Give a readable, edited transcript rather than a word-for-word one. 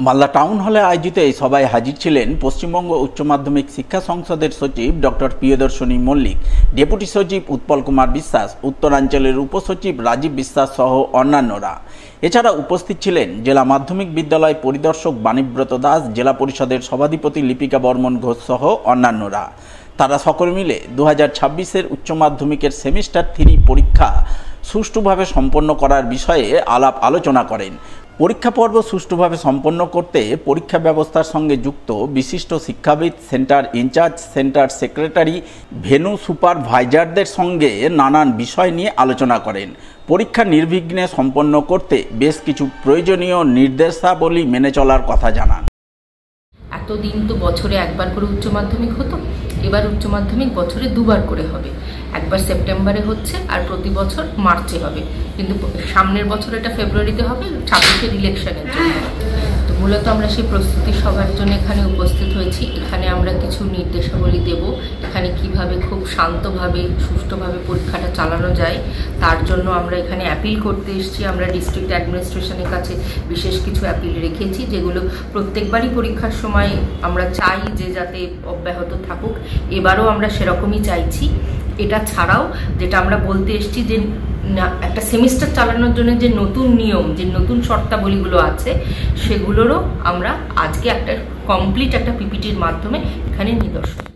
Malda town হলে আয়োজিত এই সভায় হাজির ছিলেন পশ্চিমবঙ্গ উচ্চ মাধ্যমিক শিক্ষা সংসদের সচিব ডক্টর প্রিয়দর্শনী মল্লিক, ডেপুটি সচিব উৎপল কুমার বিশ্বাস, উত্তরাঞ্চলের উপসচিব রাজীব বিশ্বাস সহ অন্যান্যরা। এছাড়া উপস্থিত ছিলেন জেলা মাধ্যমিক বিদ্যালয় পরিদর্শক বাণীব্রত দাস, জেলা পরিষদের সভাধিপতি লিপিকা বর্মন ঘোষ সহ অন্যান্যরা। তারা সকলে মিলে 2026-এর উচ্চ মাধ্যমিকের সেমিস্টার 3 পরীক্ষা সুষ্ঠুভাবে সম্পন্ন করার বিষয়ে আলাপ আলোচনা করেন। পরীক্ষা পর্ব সুষ্ঠুভাবে সম্পন্ন করতে পরীক্ষা ব্যবস্থার সঙ্গে যুক্ত বিশিষ্ট শিক্ষাবিদ, centre in charge, centre secretary, venue সুপারভাইজারদের সঙ্গে নানান বিষয় নিয়ে আলোচনা করেন। পরীক্ষা নির্বিঘ্নে সম্পন্ন করতে বেশ কিছু প্রয়োজনীয় নির্দেশাবলী মেনে চলার কথা জানান। এতদিন তো বছরে একবার করে উচ্চ মাধ্যমিক হতো, এবার উচ্চ মাধ্যমিক বছরে দুবার করে হবে। একবার সেপ্টেম্বরে হচ্ছে আর প্রতি বছর মার্চে হবে, কিন্তু সামনের বছর এটা ফেব্রুয়ারিতে হবে 26-এর ইলেকশনের জন্য। তো মূলত আমরা সেই প্রস্তুতি সভার জন্য এখানে উপস্থিত হয়েছি। এখানে আমরা কিছু নির্দেশাবলী দেব, এখানে কিভাবে খুব শান্তভাবে সুষ্ঠুভাবে পরীক্ষাটা চালানো যায় তার জন্য আমরা এখানে অ্যাপিল করতে এসেছি। আমরা ডিস্ট্রিক্ট অ্যাডমিনিস্ট্রেশনের কাছে বিশেষ কিছু অ্যাপিল রেখেছি, যেগুলো প্রত্যেকবারই পরীক্ষার সময় আমরা চাই যে যাতে অব্যাহত থাকুক। এবারও আমরা সেরকমই চাইছি। এটা ছাড়াও যেটা আমরা বলতে এসেছি যে একটা সেমিস্টার চালানোর জন্য যে নতুন নিয়ম, যে নতুন শর্তাবলীগুলো আছে, সেগুলোরও আমরা আজকে একটা কমপ্লিট একটা পিপিটির মাধ্যমে এখানে নিদর্শন